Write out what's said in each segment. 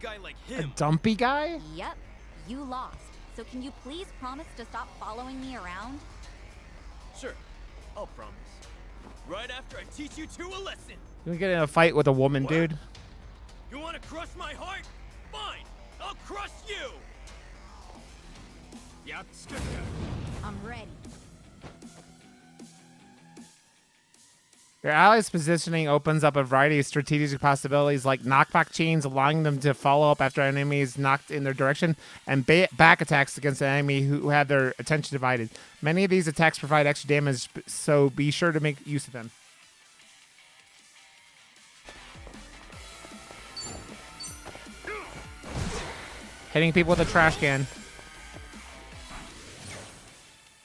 Guy like A him. dumpy guy? Yep, you lost. So can you please promise to stop following me around? Sure, I'll promise. Right after I teach you two a lesson. You wanna get in a fight with a woman, What? dude? You want to crush my heart? Fine, I'll crush you. Yakuza. I'm ready. Your allies' positioning opens up a variety of strategic possibilities like knockback chains, allowing them to follow up after an enemy is knocked in their direction, and back attacks against an enemy who have their attention divided. Many of these attacks provide extra damage, so be sure to make use of them. Hitting people with a trash can.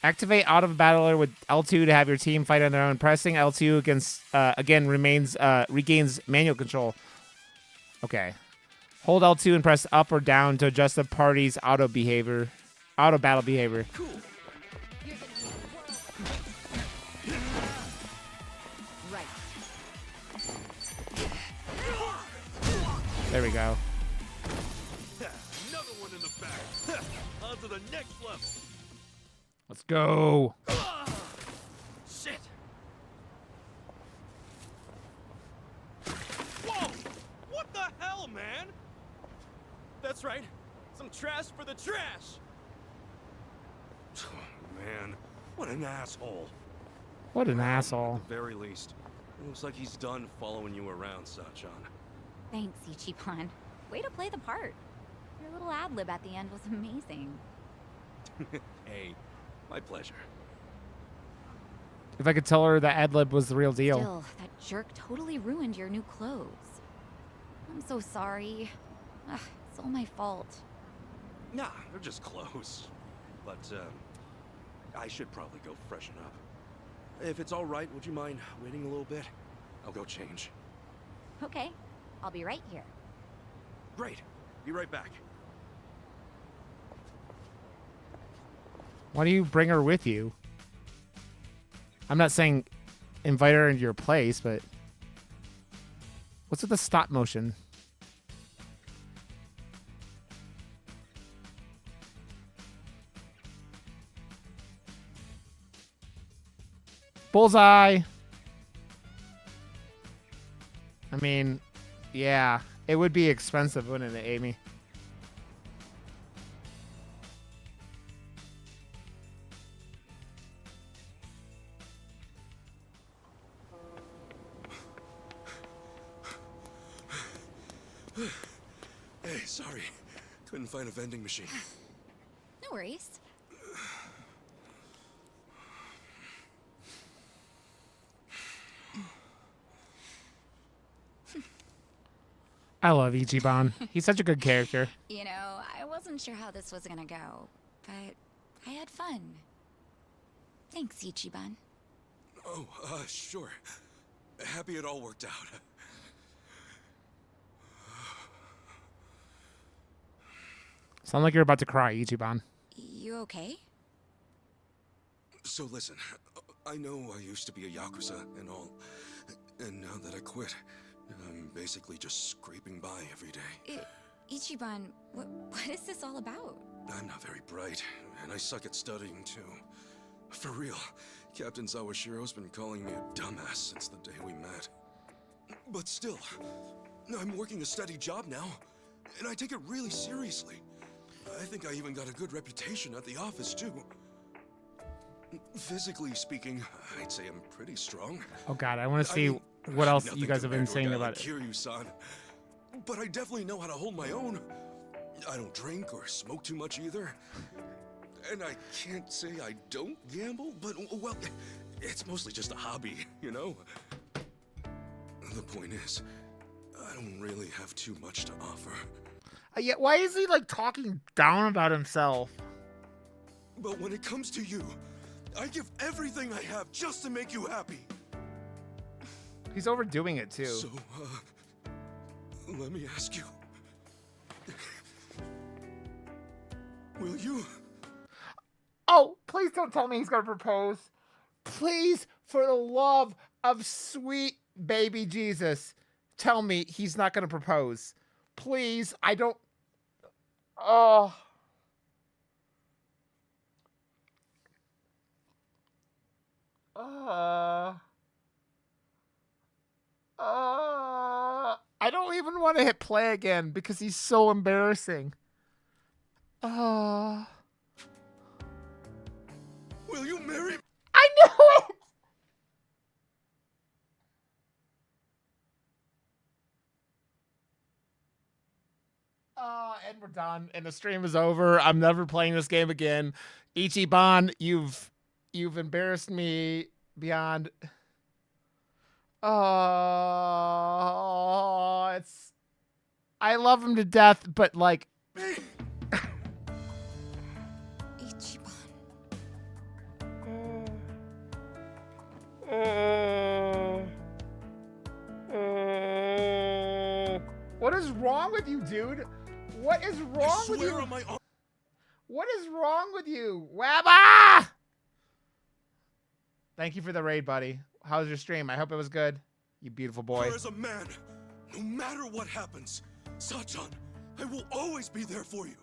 Activate Out of Battler with L2 to have your team fight on their own. Pressing L2 against again regains manual control. Okay. Hold L2 and press up or down to adjust the party's auto battle behavior. Cool. Right. There we go. Another one in the back. On to the next level. Let's go. Shit. Whoa! What the hell, man? That's right. Some trash for the trash. Man, what an asshole. What an asshole. At the very least, it looks like he's done following you around, Sachan. Thanks, Ichiban. Way to play the part. Your little ad-lib at the end was amazing. Hey, my pleasure. If I could tell her that Adlib was the real deal. Still, that jerk totally ruined your new clothes. I'm so sorry. Ugh, it's all my fault. Nah, they're just clothes. But, I should probably go freshen up. If it's all right, would you mind waiting a little bit? I'll go change. Okay, I'll be right here. Great. Be right back. Why do you bring her with you? I'm not saying invite her into your place, but what's with the stop motion? Bullseye! I mean, yeah, it would be expensive, wouldn't it, Amy? Hey, sorry. Couldn't find a vending machine. No worries. I love Ichiban. He's such a good character. You know, I wasn't sure how this was gonna go, but I had fun. Thanks, Ichiban. Oh, sure. Happy it all worked out. Sound like you're about to cry, Ichiban. You okay? So listen, I know I used to be a Yakuza and all, and now that I quit, I'm basically just scraping by every day. Ichiban, what is this all about? I'm not very bright, and I suck at studying too. For real, Captain Sawashiro's been calling me a dumbass since the day we met. But still, I'm working a steady job now, and I take it really seriously. I think I even got a good reputation at the office too. Physically speaking, I'd say I'm pretty strong. Oh god, I want to see what else you guys have been saying about it. Kiryu-san. But I definitely know how to hold my own. I don't drink or smoke too much either. And I can't say I don't gamble, but, well, it's mostly just a hobby, you know? The point is, I don't really have too much to offer. Yeah, why is he like talking down about himself? But when it comes to you, I give everything I have just to make you happy. He's overdoing it too. So, let me ask you. Will you? Oh, please don't tell me he's gonna propose. Please, for the love of sweet baby Jesus, tell me he's not gonna propose. Please, I don't. Oh. I don't even want to hit play again because he's so embarrassing. Will you marry me? I knew it! And we're done. And the stream is over. I'm never playing this game again. Ichiban, you've embarrassed me beyond. Oh, it's. I love him to death, but like. Ichiban. What is wrong with you, dude? What is wrong with you? What is wrong with you? Wabba! Thank you for the raid, buddy. How was your stream? I hope it was good. You beautiful boy. As a man, no matter what happens, Sachan, I will always be there for you.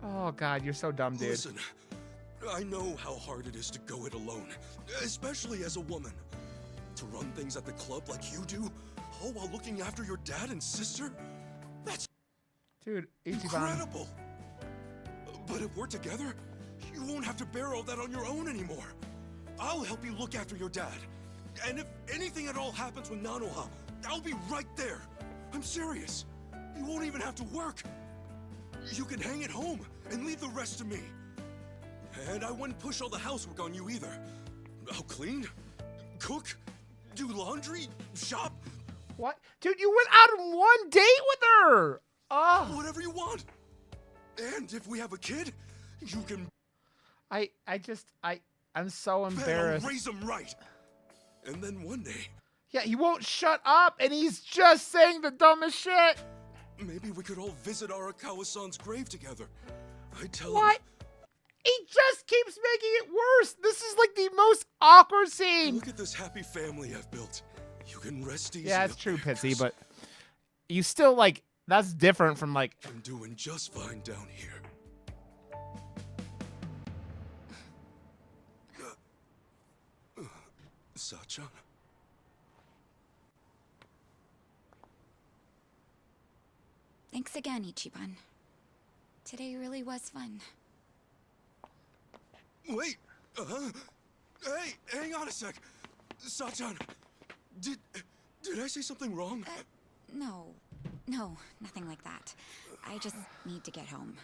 Oh, God, you're so dumb, dude. Listen, I know how hard it is to go it alone, especially as a woman. To run things at the club like you do, all while looking after your dad and sister? That's dude, Ichiban. Incredible. But if we're together, you won't have to bear all that on your own anymore. I'll help you look after your dad. And if anything at all happens with Nanoha, I'll be right there. I'm serious. You won't even have to work. You can hang at home and leave the rest to me. And I wouldn't push all the housework on you either. I'll clean, cook, do laundry, shop. What? Dude, you went out on one date with her! Oh. Whatever you want. And if we have a kid, you can... I'm so embarrassed. I'll raise him right. And then one day... Yeah, he won't shut up, and he's just saying the dumbest shit. Maybe we could all visit Arakawa-san's grave together. I tell him... What? He just keeps making it worse. This is like the most awkward scene. Look at this happy family I've built. You can rest easy. Yeah, it's true, Pitsy, but you still, like, that's different from, like... I'm doing just fine down here. Sachan? Thanks again, Ichiban. Today really was fun. Wait! Hey, hang on a sec! Sachan, did I say something wrong? No, nothing like that. I just need to get home.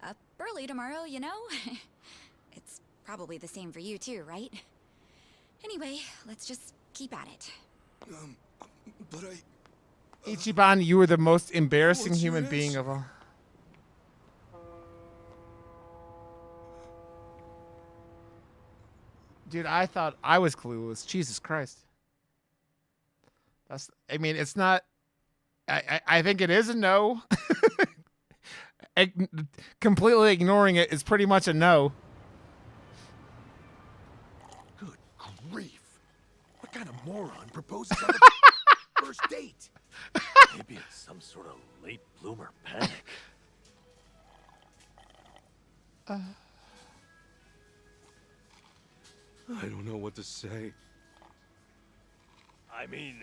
Up early tomorrow, you know? It's probably the same for you too, right? Anyway, let's just keep at it. But Ichiban, you were the most embarrassing what's your human being answer? of all. Dude, I thought I was clueless. Jesus Christ. I mean, it's not... I think it is a no. Completely ignoring it is pretty much a no. Good grief. What kind of moron proposes on the first date? Maybe it's some sort of late bloomer panic. I don't know what to say. I mean,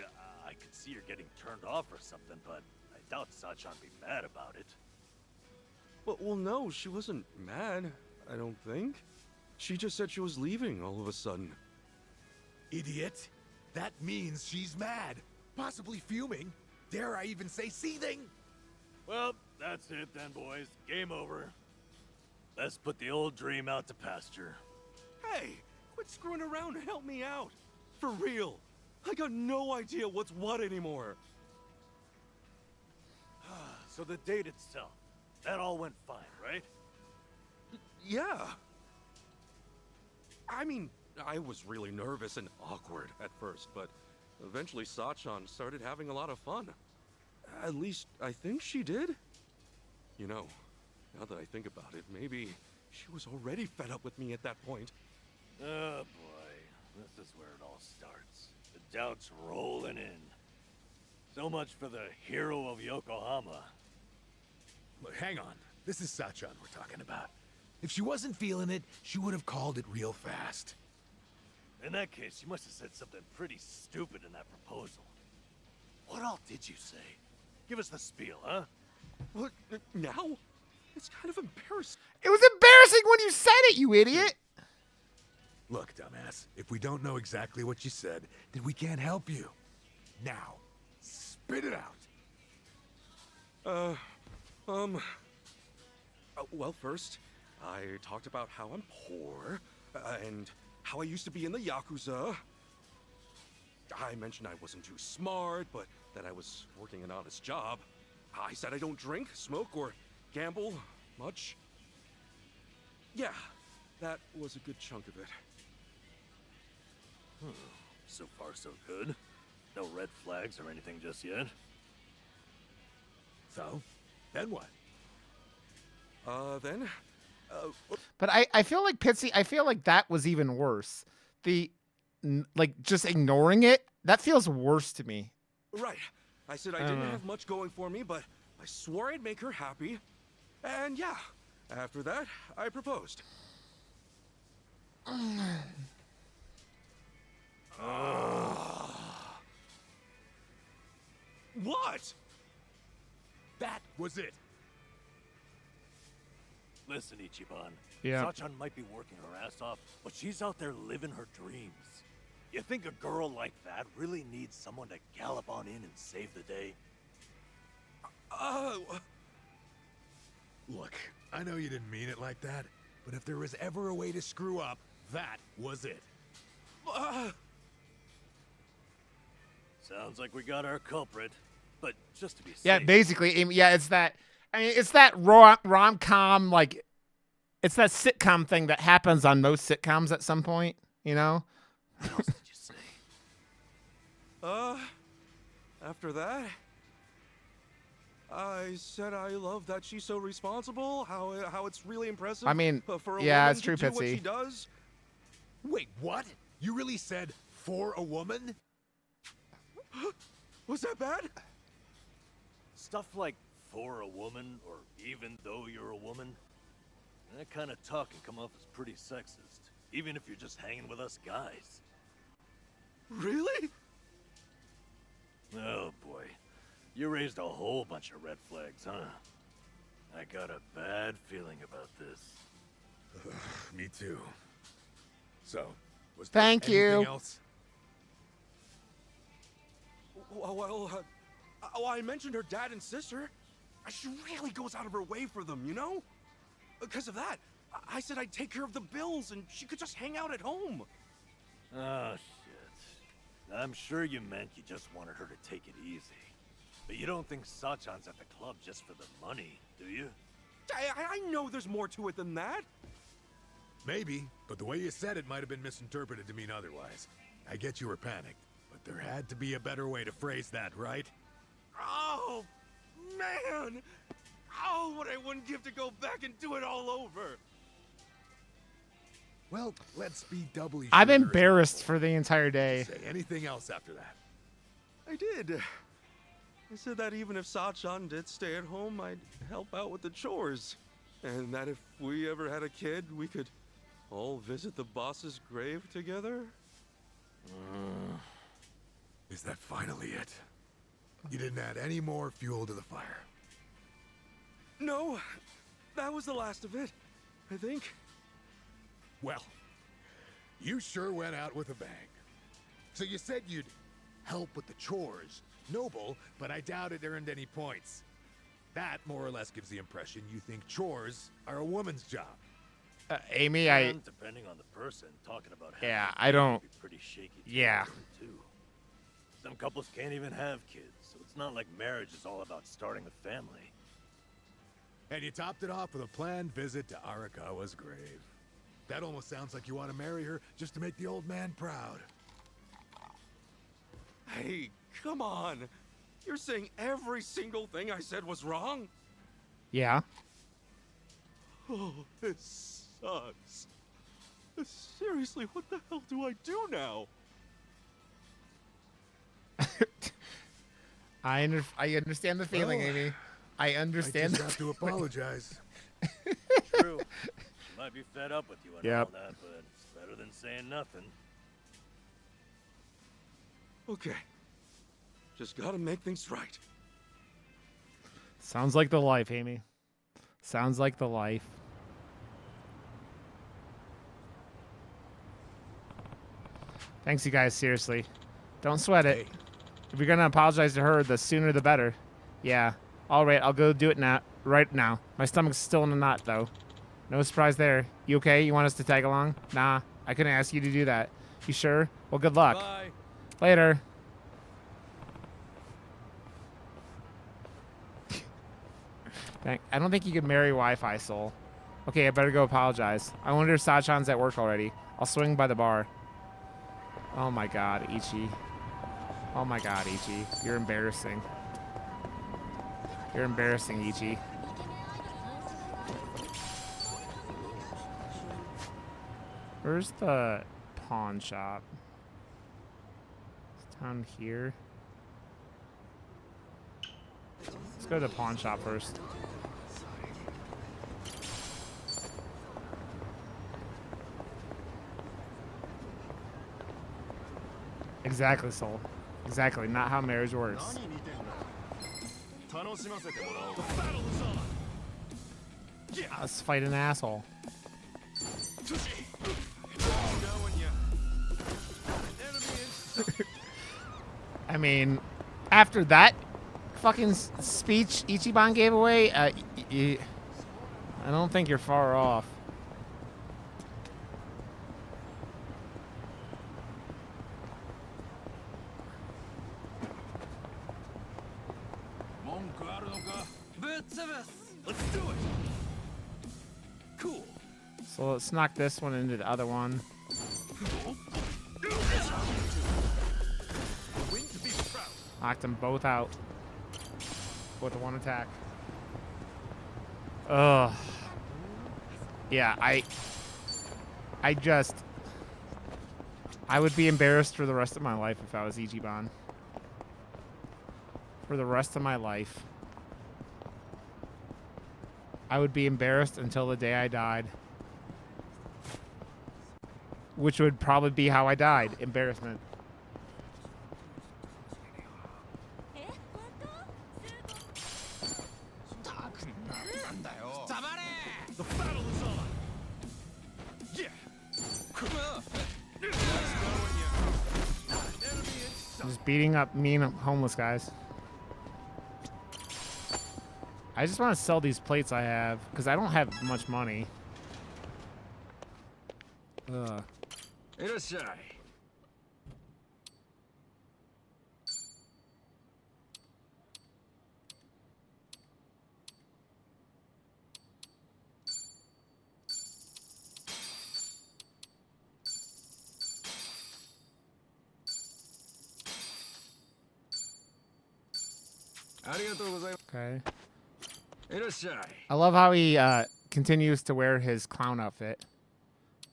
I could see you're getting turned off or something, but I doubt Sachan'd be mad about it. Well, no, she wasn't mad, I don't think. She just said she was leaving all of a sudden. Idiot. That means she's mad. Possibly fuming. Dare I even say seething? Well, that's it then, boys. Game over. Let's put the old dream out to pasture. Hey, quit screwing around and help me out. For real. I got no idea what's what anymore. So the date itself, that all went fine, right? Yeah. I mean, I was really nervous and awkward at first, but eventually Sachan started having a lot of fun. At least, I think she did. You know, now that I think about it, maybe she was already fed up with me at that point. Oh boy, this is where it all starts. The doubt's rolling in. So much for the hero of Yokohama. Look, hang on. This is Sachan we're talking about. If she wasn't feeling it, she would have called it real fast. In that case, you must have said something pretty stupid in that proposal. What all did you say? Give us the spiel, huh? What, now? It's kind of embarrassing. It was embarrassing when you said it, you idiot. Look, dumbass, if we don't know exactly what you said, then we can't help you. Now, spit it out. Well, first, I talked about how I'm poor, and how I used to be in the Yakuza. I mentioned I wasn't too smart, but that I was working an honest job. I said I don't drink, smoke, or gamble much. Yeah, that was a good chunk of it. So far, so good. No red flags or anything just yet. So, then what? Then, But I feel like Pitsy, I feel like that was even worse. Like just ignoring it, that feels worse to me. right. I said I didn't have much going for me, but I swore I'd make her happy. And yeah, after that, I proposed. What? That was it. Listen, Ichiban. Yeah. Sachan might be working her ass off, but she's out there living her dreams. You think a girl like that really needs someone to gallop on in and save the day? Look, I know you didn't mean it like that, but if there was ever a way to screw up, that was it. Sounds like we got our culprit, but just to be safe. Yeah, basically, yeah, it's that. I mean, it's that rom-com, like, it's that sitcom thing that happens on most sitcoms at some point, you know? What else did you say? After that, I said I love that she's so responsible, how it's really impressive. I mean, for a yeah, woman it's true, to do what Pitsy. she does. Wait, what? You really said for a woman? Was that bad? Stuff like for a woman, or even though you're a woman, that kind of talk can come off as pretty sexist, even if you're just hanging with us guys. Really? Oh boy, you raised a whole bunch of red flags, huh? I got a bad feeling about this. Me too. So, was there Thank anything you. else? Well, I mentioned her dad and sister. She really goes out of her way for them, you know? Because of that, I said I'd take care of the bills and she could just hang out at home. Oh, shit. I'm sure you meant you just wanted her to take it easy. But you don't think Sachan's at the club just for the money, do you? I know there's more to it than that. Maybe, but the way you said it might have been misinterpreted to mean otherwise. I get you were panicked, but there had to be a better way to phrase that, right? Oh, man! Oh, what I wouldn't give to go back and do it all over. Well, let's be doubly I'm sure there isn't embarrassed more. for the entire day. Say anything else after that? I did. I said that even if Sachan did stay at home, I'd help out with the chores. And that if we ever had a kid, we could all visit the boss's grave together. Is that finally it? You didn't add any more fuel to the fire. No, that was the last of it, I think. Well, you sure went out with a bang. So you said you'd help with the chores. Noble, but I doubt it earned any points. That more or less gives the impression you think chores are a woman's job. Amy, And depending on the person, talking about having Yeah, a I kid don't- can be pretty shaky. Yeah. Too. Some couples can't even have kids, so it's not like marriage is all about starting a family. And you topped it off with a planned visit to Arakawa's grave. That almost sounds like you want to marry her just to make the old man proud. Hey, come on. You're saying every single thing I said was wrong? yeah. Oh, this sucks. Seriously, what the hell do I do now? I understand the feeling, Well, Amy. I I understand. just have to apologize. True. She might be fed up with you and Yep. all that, but it's better than saying nothing. Okay. Just gotta make things right. Sounds like the life, Amy. Sounds like the life. Thanks, you guys. Seriously, don't sweat it. Hey, If you're gonna apologize to her, the sooner the better. Yeah. All right, I'll go do it now. Right now. My stomach's still in a knot, though. No surprise there. You okay? You want us to tag along? Nah, I couldn't ask you to do that. You sure? Well, good luck. Bye. Later. I don't think you could marry Wi-Fi, Soul. Okay, I better go apologize. I wonder if Sachan's at work already. I'll swing by the bar. Oh my god, Ichi. Oh my god, Ichi. You're embarrassing. You're embarrassing, Ichi. Where's the pawn shop? It's down here. Let's go to the pawn shop first. Exactly, Soul. Exactly, not how marriage works. Let's fight an asshole. I mean, after that fucking speech Ichiban gave away, I don't think you're far off. Let's do it. Cool. So let's knock this one into the other one. Knocked them both out with the one attack. Ugh. Yeah, I would be embarrassed for the rest of my life if I was Ichiban. For the rest of my life. I would be embarrassed until the day I died. Which would probably be how I died. Embarrassment. The battle is on. Yeah. Just beating up mean homeless guys. I just want to sell these plates I have, because I don't have much money. Ugh. Okay. I love how he continues to wear his clown outfit.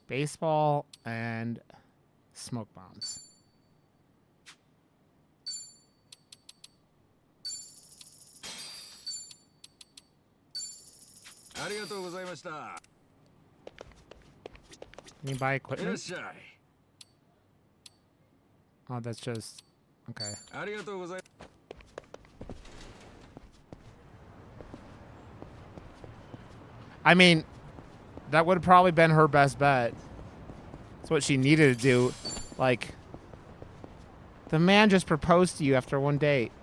Baseball and smoke bombs. Can you buy equipment? Oh, that's just... Okay. I mean, that would have probably been her best bet. It's what she needed to do. Like, the man just proposed to you after one date.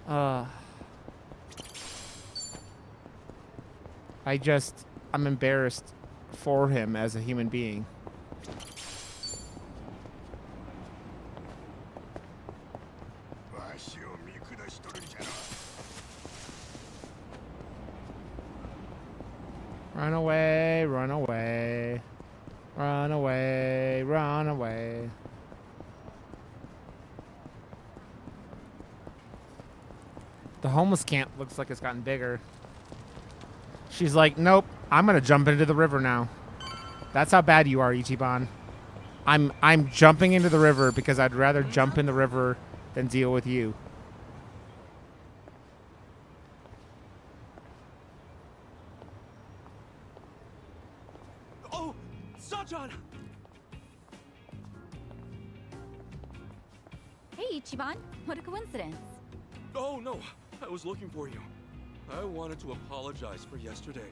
I'm embarrassed for him as a human being. Run away, run away. Run away, run away. The homeless camp looks like it's gotten bigger. She's like, nope, I'm gonna jump into the river now. That's how bad you are, Ichiban. I'm jumping into the river because I'd rather jump in the river than deal with you. Sachan! Hey, Ichiban. What a coincidence. Oh, no. I was looking for you. I wanted to apologize for yesterday.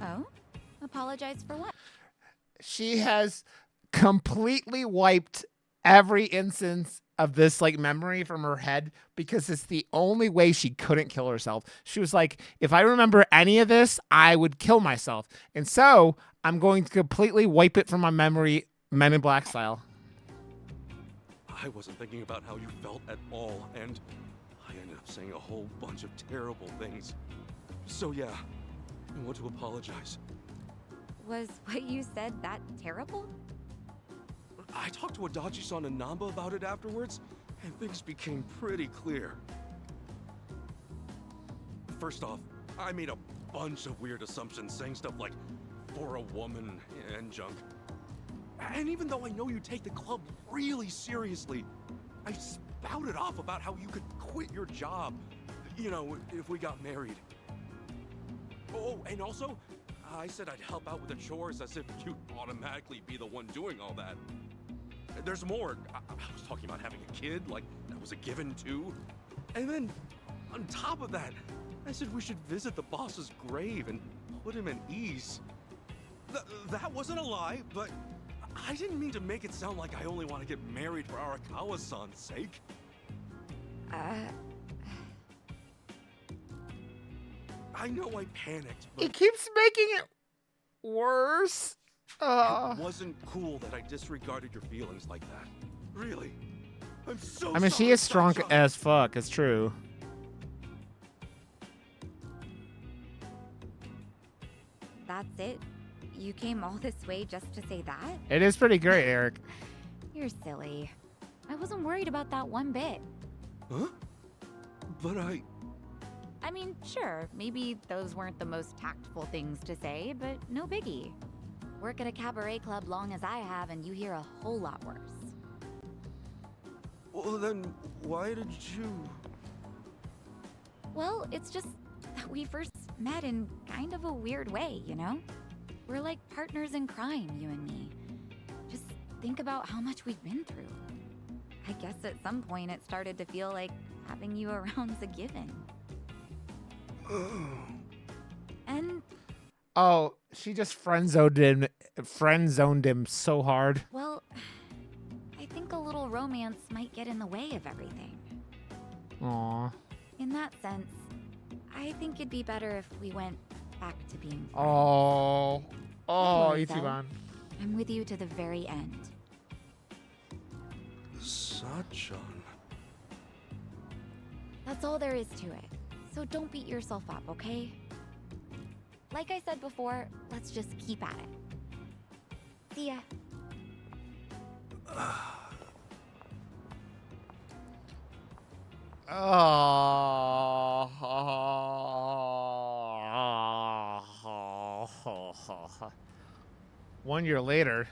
Oh? Apologize for what? She has completely wiped every instance of this like memory from her head because it's the only way she couldn't kill herself. She was like, if I remember any of this, I would kill myself. And so I'm going to completely wipe it from my memory, Men in Black style. I wasn't thinking about how you felt at all, and I ended up saying a whole bunch of terrible things. So yeah, I want to apologize. Was what you said that terrible? I talked to Adachi-san and Namba about it afterwards, and things became pretty clear. First off, I made a bunch of weird assumptions saying stuff like, for a woman and junk. And even though I know you take the club really seriously, I spouted off about how you could quit your job, you know, if we got married. Oh, and also, I said I'd help out with the chores as if you'd automatically be the one doing all that. There's more. I was talking about having a kid, like that was a given too. And then, on top of that, I said we should visit the boss's grave and put him at ease. That wasn't a lie, but I didn't mean to make it sound like I only want to get married for Arakawa-san's sake. I know I panicked, but It keeps making it worse. it wasn't cool that I disregarded your feelings like that. Really. I'm so I mean, she sorry, is strong Sachan. as fuck. It's true. That's it? You came all this way just to say that? It is pretty great, Eric. You're silly. I wasn't worried about that one bit. Huh? But I mean, sure, maybe those weren't the most tactful things to say, but no biggie. Work at a cabaret club long as I have, and you hear a whole lot worse. Well, then why did you... Well, it's just that we first met in kind of a weird way, you know? We're like partners in crime, you and me. Just think about how much we've been through. I guess at some point it started to feel like having you around's a given. And, Oh, she just friend-zoned him so hard. well, I think a little romance might get in the way of everything. Aw. In that sense, I think it'd be better if we went back to being friends. Oh. Oh, worry, though. Ichiban. I'm with you to the very end. Sachan. That's all there is to it. So don't beat yourself up, okay? Like I said before, let's just keep at it. See ya. Oh. 1 year later.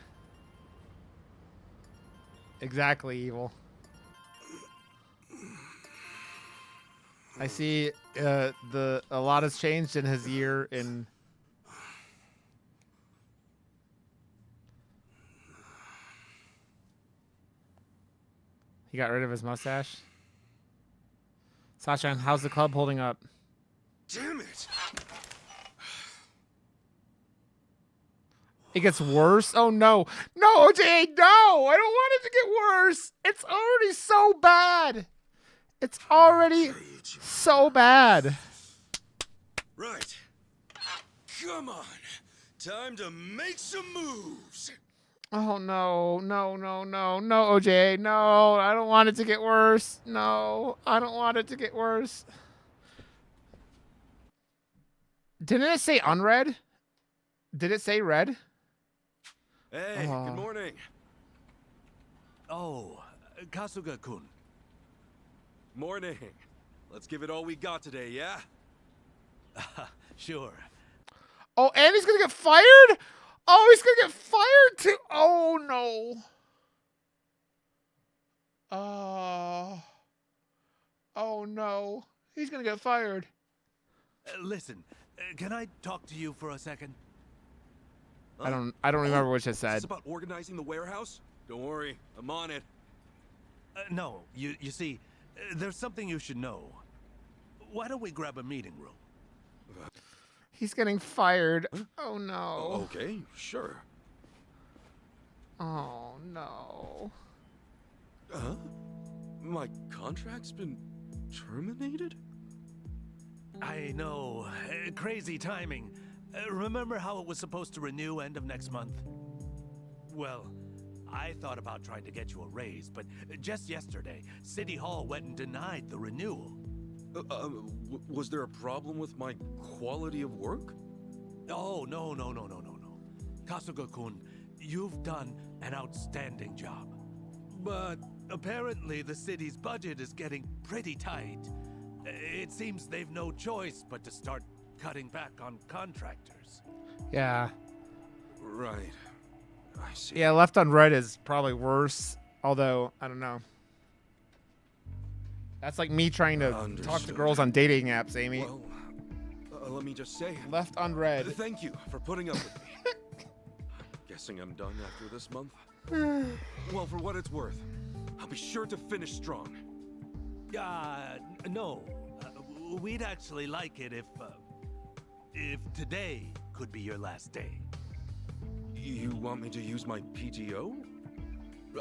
Exactly, evil. I see a lot has changed in his year in he got rid of his mustache. Sachan, how's the club holding up? Damn it! It gets worse? Oh no. No, OJ, no! I don't want it to get worse! It's already so bad! It's already so bad. Right. Come on. Time to make some moves. Oh no, no, OJ, no, I don't want it to get worse. No, I don't want it to get worse. Didn't it say unread? Did it say red? Hey, good morning. Oh, Kasuga-kun. Morning. Let's give it all we got today, yeah? Sure. Oh, and he's gonna get fired? Oh, he's gonna get fired too. Oh no. Oh no. He's gonna get fired. Listen, can I talk to you for a second? I don't remember what it Is said. this about organizing the warehouse? Don't worry, I'm on it. No, you see, there's something you should know. Why don't we grab a meeting room? He's getting fired. Oh no. Okay, sure. Oh no. Huh? My contract's been terminated? I know. Crazy timing. Remember how it was supposed to renew end of next month? Well, I thought about trying to get you a raise, but just yesterday, City Hall went and denied the renewal. Was there a problem with my quality of work? Oh, no. Kasuga-kun, you've done an outstanding job. But apparently the city's budget is getting pretty tight. It seems they've no choice but to start cutting back on contractors. Yeah. Right. I see. Yeah, left unread is probably worse. Although, I don't know. That's like me trying to talk to Understood. girls on dating apps, Amy. Well, let me just say, Left unread. thank you for putting up with me. Guessing I'm done after this month. Well, for what it's worth, I'll be sure to finish strong. No. We'd actually like it if today could be your last day. You want me to use my PTO?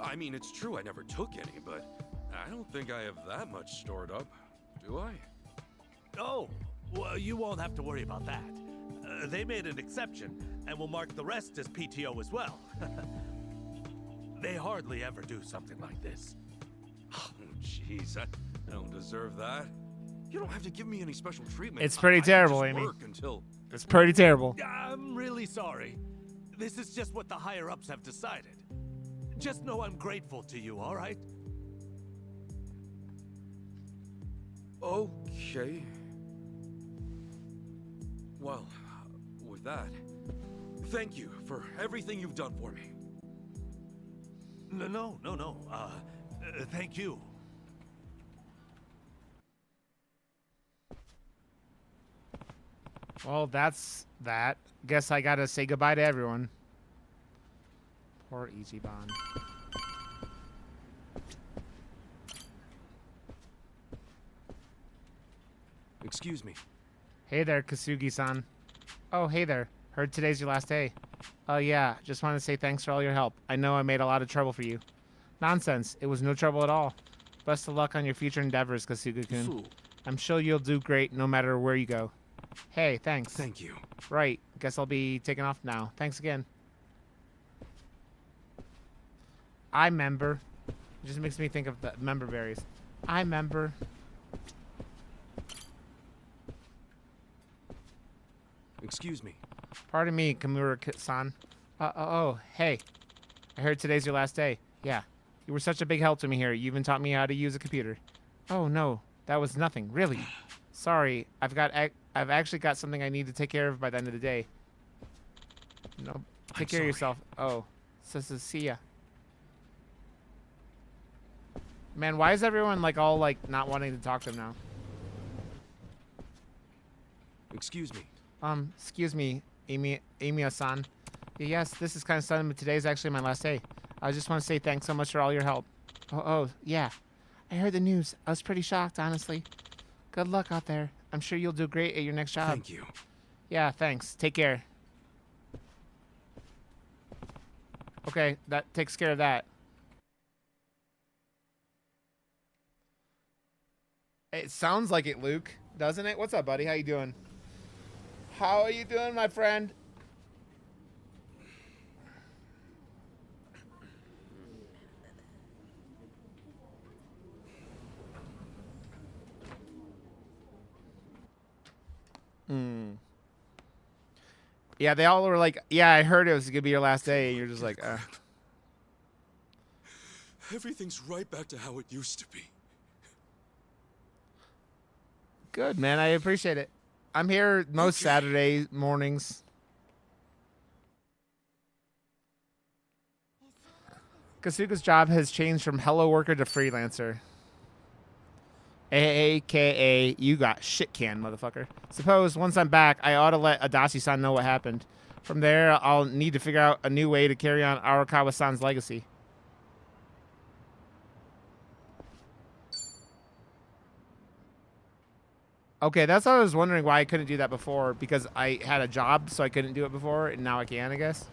I mean, it's true I never took any, but I don't think I have that much stored up, do I? Oh, well, you won't have to worry about that. They made an exception, and will mark the rest as PTO as well. They hardly ever do something like this. Oh, jeez, I don't deserve that. You don't have to give me any special treatment. It's pretty I can terrible, just Amy. work until... It's pretty terrible. I'm really sorry. This is just what the higher-ups have decided. Just know I'm grateful to you, all right? Okay. Well, with that, thank you for everything you've done for me. No. Thank you. Well, that's that. Guess I gotta say goodbye to everyone. Poor Ichiban. Excuse me. Hey there, Kasugi-san. Oh, hey there. Heard today's your last day. Oh, yeah. Just wanted to say thanks for all your help. I know I made a lot of trouble for you. Nonsense. It was no trouble at all. Best of luck on your future endeavors, Kasuga-kun. So, I'm sure you'll do great no matter where you go. Hey, thanks. thank you. Right. Guess I'll be taking off now. Thanks again. I member. It just makes me think of the member berries. I member. Excuse me. Pardon me, Kamura-san. Oh, hey. I heard today's your last day. Yeah. You were such a big help to me here. You even taught me how to use a computer. Oh, no. That was nothing. Really. Sorry. I've actually got something I need to take care of by the end of the day. No. Take care of yourself. Oh. See ya. Man, why is everyone like all like not wanting to talk to him now? Excuse me. Excuse me, Emiya-san. Yes, this is kind of sudden, but today's actually my last day. I just want to say thanks so much for all your help. Oh, yeah. I heard the news. I was pretty shocked, honestly. Good luck out there. I'm sure you'll do great at your next job. Thank you. Yeah, thanks. Take care. Okay, that takes care of that. It sounds like it, Luke, doesn't it? What's up, buddy? How you doing? How are you doing, my friend? Yeah, they all were like, yeah, I heard it was going to be your last day. And you're just like, Everything's right back to how it used to be. Good, man. I appreciate it. I'm here most Saturday mornings. Kasuga's job has changed from hello worker to freelancer. AKA, you got shit canned, motherfucker. Suppose once I'm back, I ought to let Adachi-san know what happened. From there, I'll need to figure out a new way to carry on Arakawa-san's legacy. Okay, that's what I was wondering why I couldn't do that before, because I had a job, so I couldn't do it before, and now I can, I guess.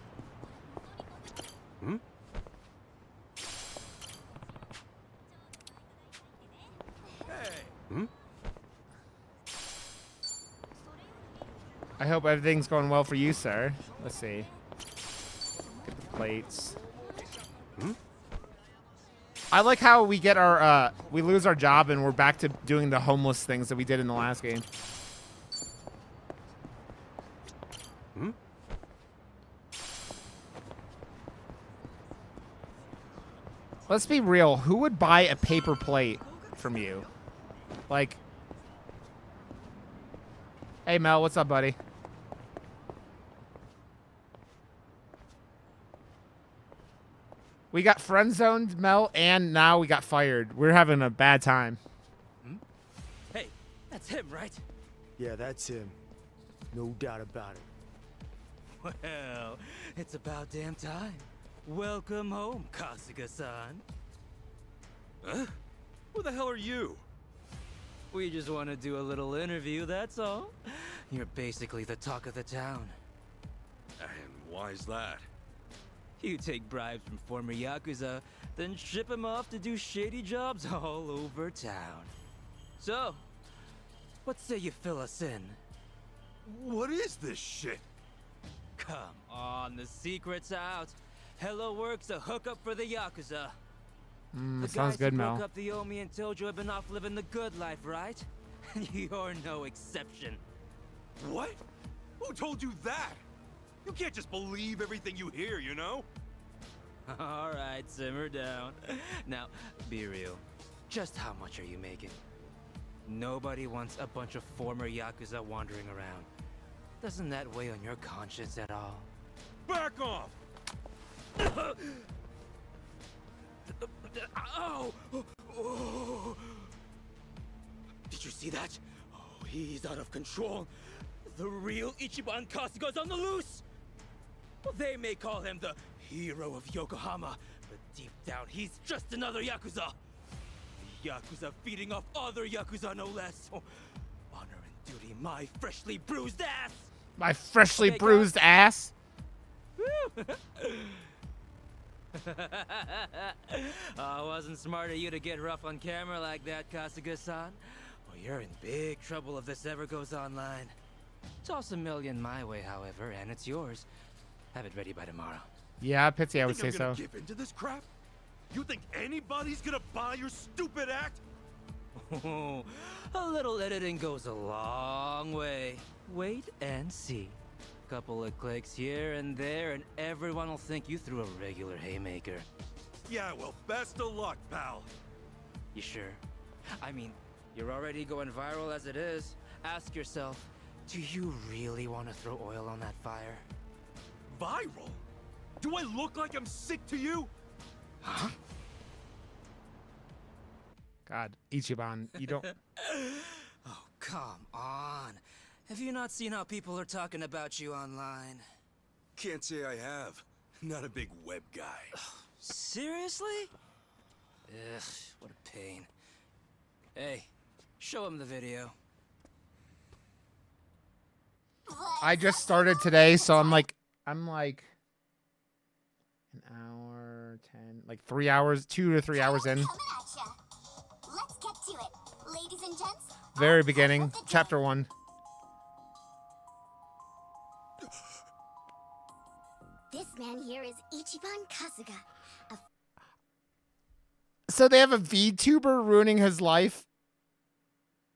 Hmm? Hmm? I hope everything's going well for you, sir. Let's see. Get the plates. Hmm? I like how we get our, we lose our job and we're back to doing the homeless things that we did in the last game. Hmm? Let's be real. Who would buy a paper plate from you? Like, hey, Mel, what's up, buddy? We got friend zoned, Mel, and now we got fired. We're having a bad time. Hey, that's him, right? Yeah, that's him. No doubt about it. Well, it's about damn time. Welcome home, Kasuga-san. Huh? Who the hell are you? We just want to do a little interview, that's all. You're basically the talk of the town. And why's that? You take bribes from former Yakuza, then ship them off to do shady jobs all over town. So, what say you fill us in? What is this shit? Come on, the secret's out. Hello Works a hookup for the Yakuza. The Sounds guys good, who Mel. broke up the Omi and Tojo have been off living the good life, right? You're no exception. What? Who told you that? You can't just believe everything you hear, you know? All right, simmer down. Now, be real. Just how much are you making? Nobody wants a bunch of former Yakuza wandering around. Doesn't that weigh on your conscience at all? Back off! Ow! Oh. Did you see that? Oh, he's out of control. The real Ichiban Kasuga's on the loose! Well, they may call him the hero of Yokohama, but deep down he's just another Yakuza. The Yakuza feeding off other Yakuza, no less. Oh, honor and duty, my freshly bruised ass! My freshly Okay, bruised ass? Wasn't smart of you to get rough on camera like that, Kasuga-san. Well, you're in big trouble if this ever goes online. Toss $1 million my way, however, and it's yours. Have it ready by tomorrow. Yeah, pity I would Think say I'm so. gonna give into this crap? You think anybody's gonna buy your stupid act? A little editing goes a long way. Wait and see. Couple of clicks here and there, and everyone will think you threw a regular haymaker. Yeah, well, best of luck, pal. You sure? I mean, you're already going viral as it is. Ask yourself, do you really want to throw oil on that fire? Viral? Do I look like I'm sick to you? Huh? God, Ichiban, you don't... Oh, come on. Have you not seen how people are talking about you online? Can't say I have. Not a big web guy. Seriously? Ugh, what a pain. Hey, show him the video. I just started today, so I'm like an hour, 10, like 3 hours, 2 to 3 hours in. Coming at ya. Let's get to it. Ladies and gents, Very beginning, chapter 1. this man here is Ichiban Kasuga. So they have a VTuber ruining his life?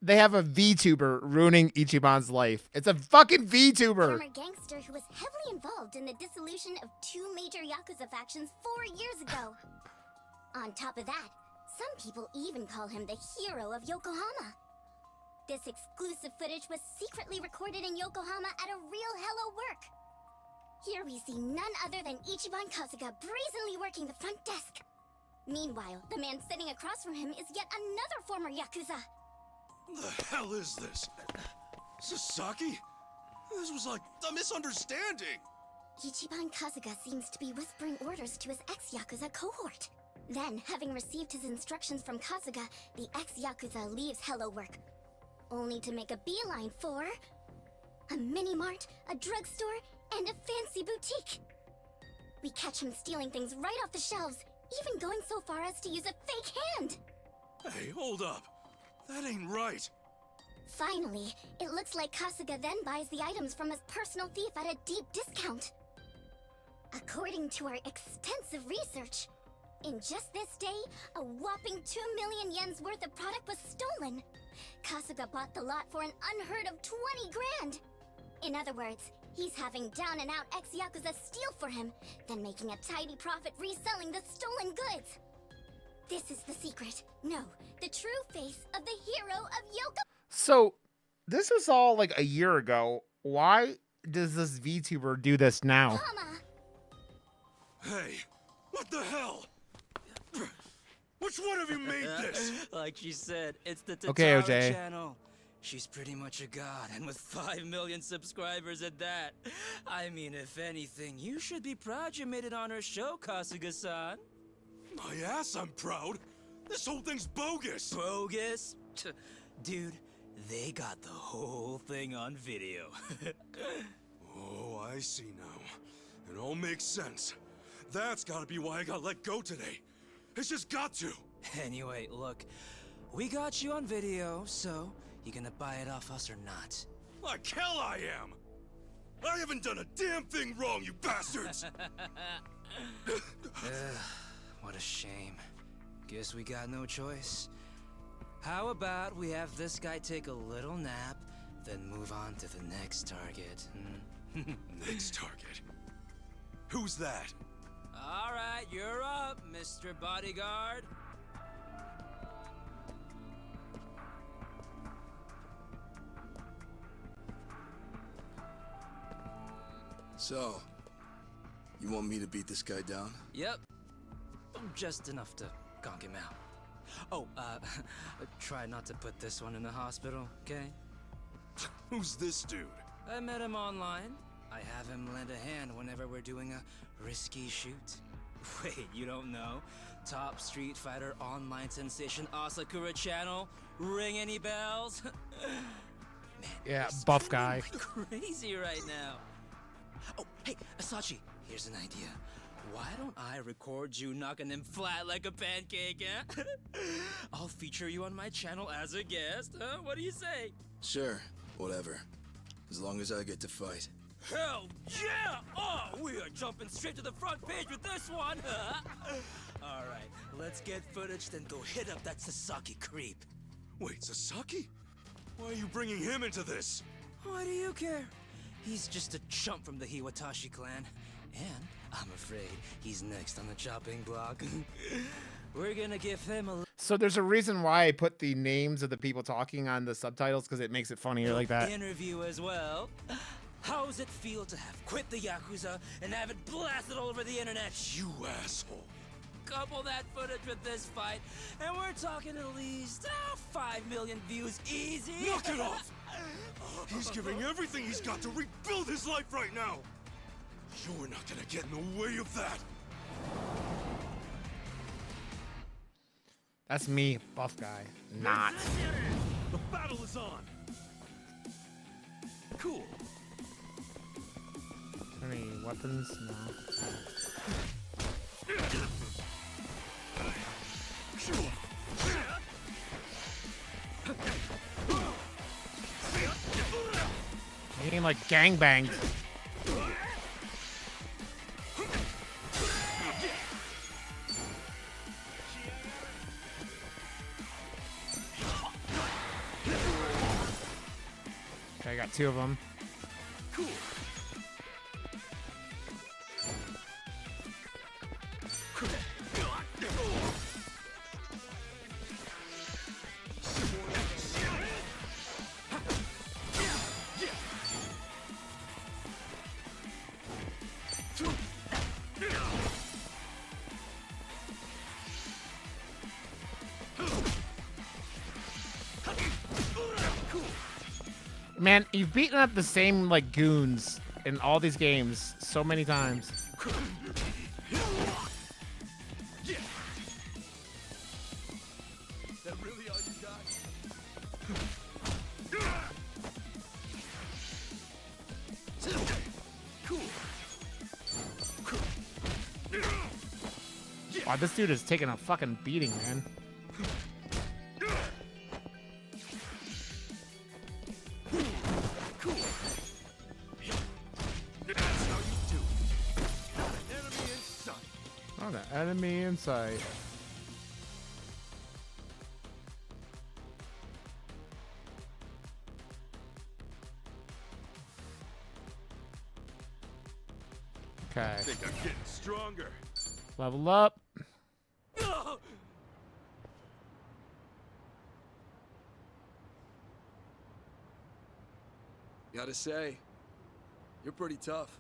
They have a VTuber ruining Ichiban's life. It's a fucking VTuber! Former gangster who was heavily involved in the dissolution of 2 major Yakuza factions 4 years ago. On top of that, some people even call him the hero of Yokohama. This exclusive footage was secretly recorded in Yokohama at a real Hello Work. Here we see none other than Ichiban Kasuga brazenly working the front desk. Meanwhile, the man sitting across from him is yet another former Yakuza. The hell is this? Sasaki? This was like a misunderstanding. Ichiban Kasuga seems to be whispering orders to his ex-Yakuza cohort. Then, having received his instructions from Kasuga, the ex-Yakuza leaves Hello Work, only to make a beeline for a mini-mart, a drugstore, and a fancy boutique. We catch him stealing things right off the shelves, even going so far as to use a fake hand. Hey, hold up. That ain't right. Finally, it looks like Kasuga then buys the items from his personal thief at a deep discount. According to our extensive research, in just this day, a whopping 2 million yen's worth of product was stolen. Kasuga bought the lot for an unheard of 20 grand. In other words, he's having down-and-out ex-Yakuza steal for him, then making a tidy profit reselling the stolen goods. This is the secret. No, the true face of the hero of Yoko. So, this was all like a year ago. Why does this VTuber do this now? Mama! Hey, what the hell? Which one of you made this? Like she said, it's the Okay, Tatara OJ. channel. She's pretty much a god, and with 5 million subscribers at that. I mean, if anything, you should be proud you made it on her show, Kasuga-san. My ass, I'm proud. This whole thing's bogus. Bogus? Dude, they got the whole thing on video. Oh, I see now. It all makes sense. That's gotta be why I got let go today. It's just got to. Anyway, look, we got you on video, so you gonna buy it off us or not? Like hell I am. I haven't done a damn thing wrong, you bastards. What a shame. Guess we got no choice. How about we have this guy take a little nap, then move on to the next target? Next target. Who's that? All right, you're up, Mr. Bodyguard. So, you want me to beat this guy down? Yep. Just enough to conk him out. Oh, try not to put this one in the hospital, okay? Who's this dude? I met him online. I have him lend a hand whenever we're doing a risky shoot. Wait, you don't know? Top Street Fighter online sensation Asakura channel? Ring any bells? Man, Yeah, he's buff trending guy. like crazy right now. Oh, hey, Asachi, here's an idea. Why don't I record you knocking him flat like a pancake, eh? I'll feature you on my channel as a guest, huh? What do you say? Sure, whatever. As long as I get to fight. Hell yeah! Oh, we are jumping straight to the front page with this one, huh? All right, let's get footage, then go hit up that Sasaki creep. Wait, Sasaki? Why are you bringing him into this? Why do you care? He's just a chump from the Hiwatashi clan. And I'm afraid he's next on the chopping block. We're gonna give him a So there's a reason why I put the names of the people talking on the subtitles, because it makes it funnier like that. interview as well. How's it feel to have quit the Yakuza and have it blasted all over the internet? You asshole. Couple that footage with this fight, and we're talking at least 5 million views easy. Knock it off! He's giving everything he's got to rebuild his life right now. You're not gonna get in the way of that. That's me, buff guy. Not. The battle is on. Cool. Any weapons? No. Getting like gangbanged. Okay, I got 2 of them. Cool. Man, you've beaten up the same like goons in all these games so many times. Is that really all you got? Wow, this dude is taking a fucking beating, man. Oh, the enemy in sight. Okay. I think I'm getting stronger. Level up. Gotta say, you're pretty tough.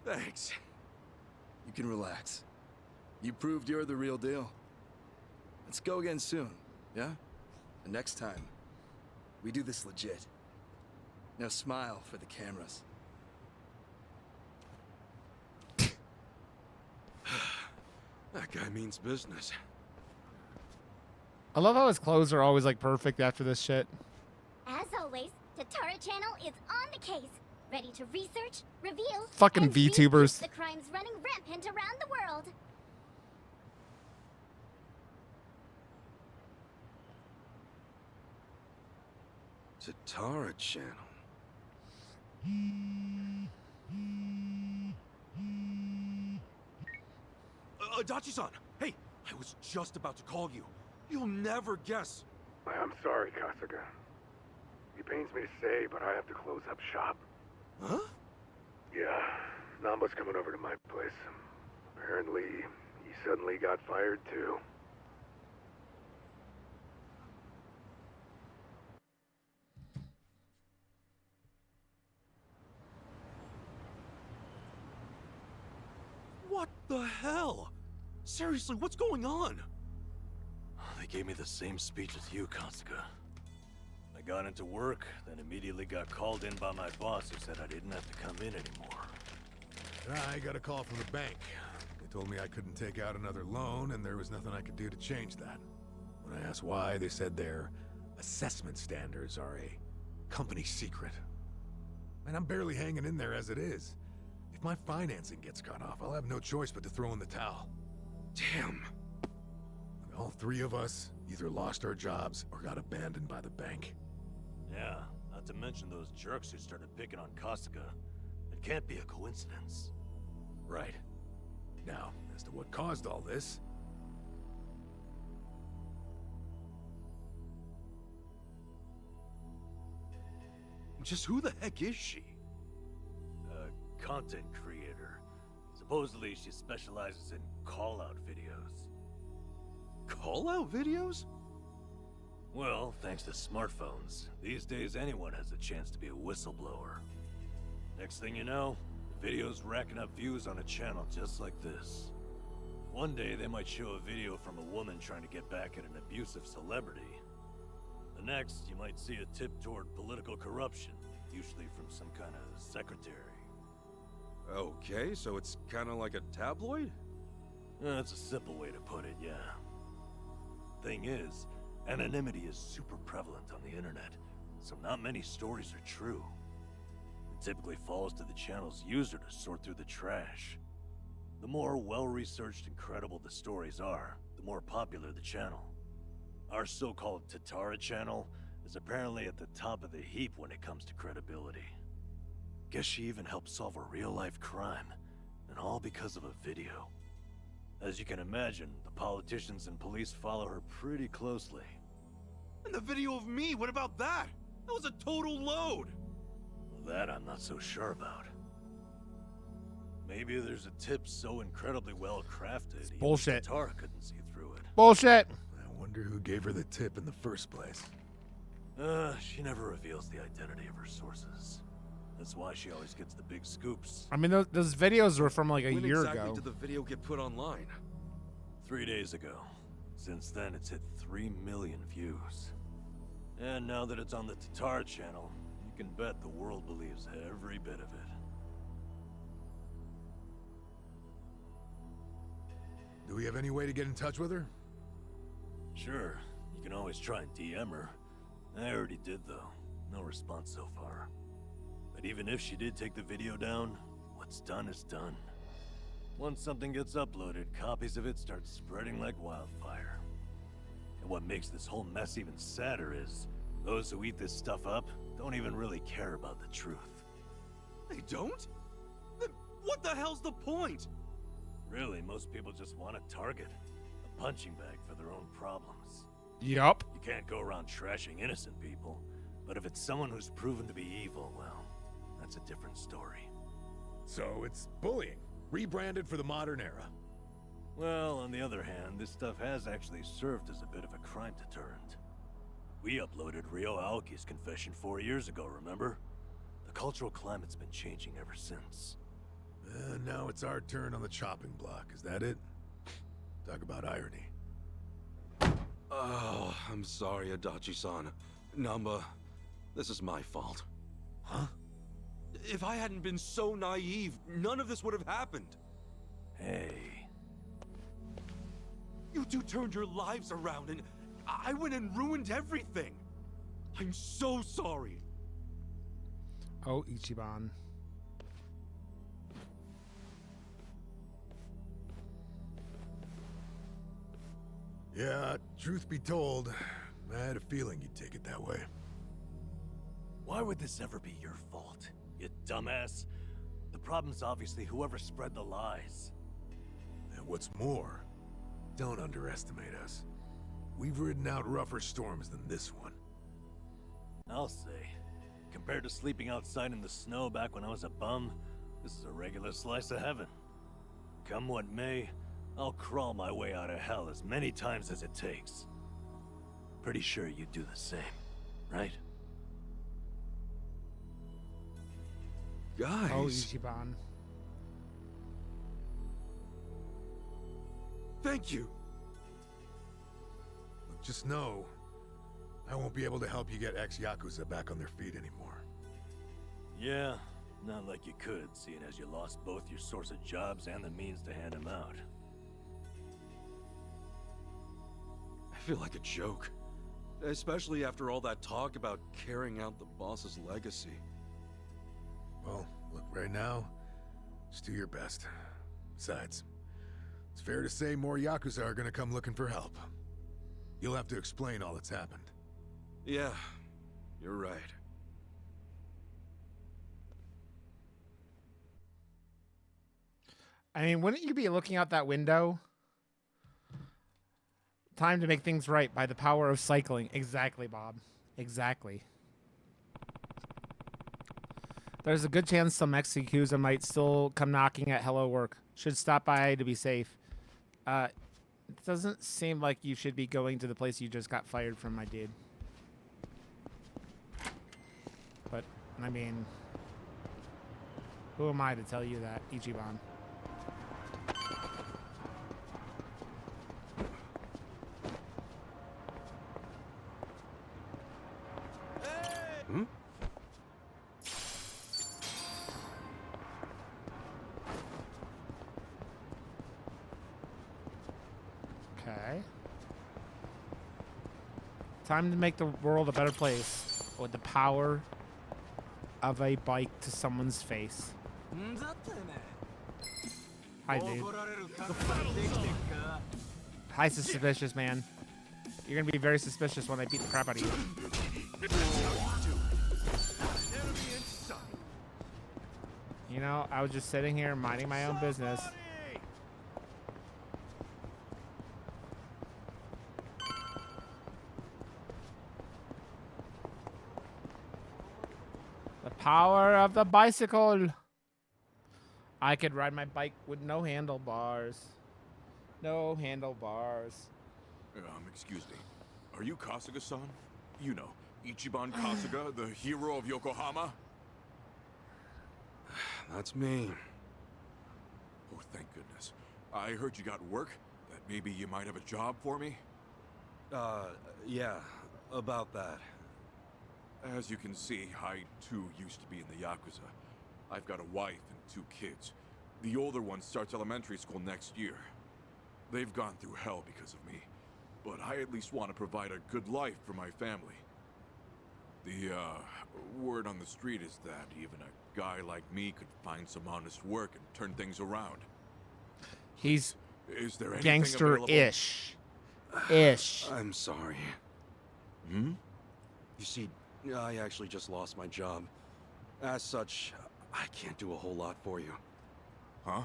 Thanks. You can relax. You proved you're the real deal. Let's go again soon, yeah? And next time, we do this legit. Now smile for the cameras. That guy means business. I love how his clothes are always like perfect after this shit. As always, Tatara Channel is on the case, ready to research, reveal, Fucking and VTubers. research the crimes running rampant around the world. Tatara Channel. Adachi-san! Hey! I was just about to call you. You'll never guess. I'm sorry, Kasuga. It pains me to say, but I have to close up shop. Huh? Yeah, Namba's coming over to my place. Apparently, he suddenly got fired too. What the hell? Seriously, what's going on? They gave me the same speech as you, Kasuga. I got into work, then immediately got called in by my boss who said I didn't have to come in anymore. I got a call from the bank. They told me I couldn't take out another loan, and there was nothing I could do to change that. When I asked why, they said their assessment standards are a company secret. And I'm barely hanging in there as it is. If my financing gets cut off, I'll have no choice but to throw in the towel. Damn. All three of us either lost our jobs or got abandoned by the bank. Yeah, not to mention those jerks who started picking on Kasuga. It can't be a coincidence. Right. Now, as to what caused all this... Just who the heck is she? A content creator. Supposedly she specializes in call-out videos. Call-out videos? Well, thanks to smartphones, these days anyone has a chance to be a whistleblower. Next thing you know, the video's racking up views on a channel just like this. One day they might show a video from a woman trying to get back at an abusive celebrity. The next, you might see a tip toward political corruption, usually from some kind of secretary. Okay, so it's kind of like a tabloid? That's a simple way to put it, yeah. Thing is, anonymity is super prevalent on the internet, so not many stories are true. It typically falls to the channel's user to sort through the trash. The more well-researched and credible the stories are, the more popular the channel. Our so-called Tatara channel is apparently at the top of the heap when it comes to credibility. Guess she even helped solve a real-life crime, and all because of a video. As you can imagine, the politicians and police follow her pretty closely. And the video of me, what about that? That was a total load! That I'm not so sure about. Maybe there's a tip so incredibly well crafted, even bullshit. Tatara couldn't see through it. Bullshit. I wonder who gave her the tip in the first place. She never reveals the identity of her sources. That's why she always gets the big scoops. I mean, those videos were from like a When year exactly ago. did the video get put online? 3 days ago. Since then, it's hit 3 million views. And now that it's on the Tatara channel, you You can bet the world believes every bit of it. Do we have any way to get in touch with her? Sure, you can always try and DM her. I already did, though. No response so far. But even if she did take the video down, what's done is done. Once something gets uploaded, copies of it start spreading like wildfire. And what makes this whole mess even sadder is, those who eat this stuff up don't even really care about the truth. They don't? Then what the hell's the point? Really, most people just want a target. A punching bag for their own problems. Yup. You can't go around trashing innocent people, but if it's someone who's proven to be evil, well, that's a different story. So it's bullying, rebranded for the modern era. Well, on the other hand, this stuff has actually served as a bit of a crime deterrent. We uploaded Ryo Aoki's confession 4 years ago, remember? The cultural climate's been changing ever since. Now it's our turn on the chopping block, is that it? Talk about irony. Oh, I'm sorry, Adachi-san. Namba, this is my fault. Huh? If I hadn't been so naive, none of this would have happened. Hey. You two turned your lives around and I went and ruined everything. I'm so sorry. Oh, Ichiban. Yeah, truth be told, I had a feeling you'd take it that way. Why would this ever be your fault, you dumbass? The problem's obviously whoever spread the lies. And what's more, don't underestimate us. We've ridden out rougher storms than this one. I'll say, compared to sleeping outside in the snow back when I was a bum, this is a regular slice of heaven. Come what may, I'll crawl my way out of hell as many times as it takes. Pretty sure you'd do the same, right? Guys. Oh, Ichiban. Thank you. Look, just know, I won't be able to help you get ex-Yakuza back on their feet anymore. Yeah, not like you could, seeing as you lost both your source of jobs and the means to hand them out. I feel like a joke. Especially after all that talk about carrying out the boss's legacy. Well, look, right now, just do your best. Besides, it's fair to say more Yakuza are gonna come looking for help. You'll have to explain all that's happened. Yeah, you're right. I mean, wouldn't you be looking out that window? Time to make things right by the power of cycling. Exactly, Bob. Exactly. There's a good chance some ex-Yakuza might still come knocking at Hello Work. Should stop by to be safe. It doesn't seem like you should be going to the place you just got fired from, my dude. But, I mean, who am I to tell you that, Ichiban? Hmm? Okay. Time to make the world a better place with the power of a bike to someone's face. Hi, dude. Hi, suspicious man. You're gonna be very suspicious when I beat the crap out of you. You know, I was just sitting here minding my own business. The power of the bicycle. I could ride my bike with no handlebars. No handlebars. Excuse me. Are you Kasuga-san? You know, Ichiban Kasuga, the hero of Yokohama? That's me. Oh, thank goodness. I heard you got work. That maybe you might have a job for me? Yeah, about that. As you can see, I too used to be in the Yakuza. I've got a wife and 2 kids. The older one starts elementary school next year. They've gone through hell because of me, but I at least want to provide a good life for my family. The, word on the street is that even a guy like me could find some honest work and turn things around. He's Is there anything available? gangster-ish. Ish. I'm sorry. Hmm? You see, I actually just lost my job. As such, I can't do a whole lot for you. Huh?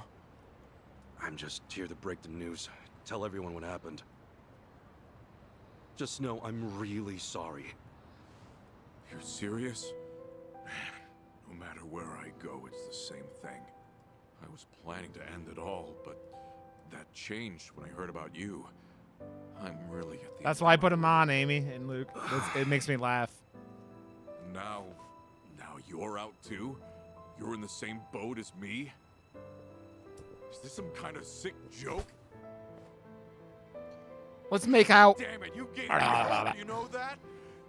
I'm just here to break the news, tell everyone what happened. Just know I'm really sorry. You're serious? Man, no matter where I go, it's the same thing. I was planning to end it all, but that changed when I heard about you. I'm really at the That's end why I of put my him on, Amy and Luke. It makes me laugh. Now you're out too? You're in the same boat as me? Is this some kind of sick joke? Let's make out. Damn it, you gave me hope, you know that?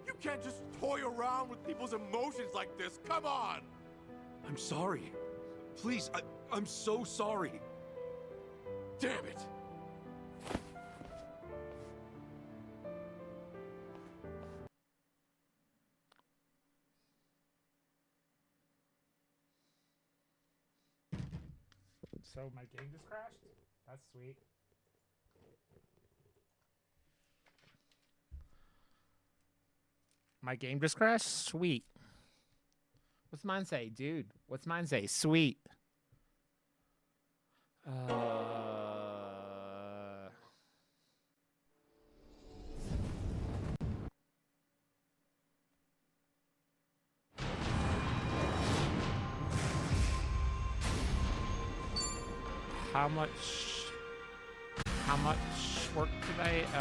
You can't just toy around with people's emotions like this, come on! I'm sorry. Please, I'm so sorry. Damn it! So my game just crashed? That's sweet. My game just crashed? Sweet. What's mine say? Dude, what's mine say? Sweet. How much work today?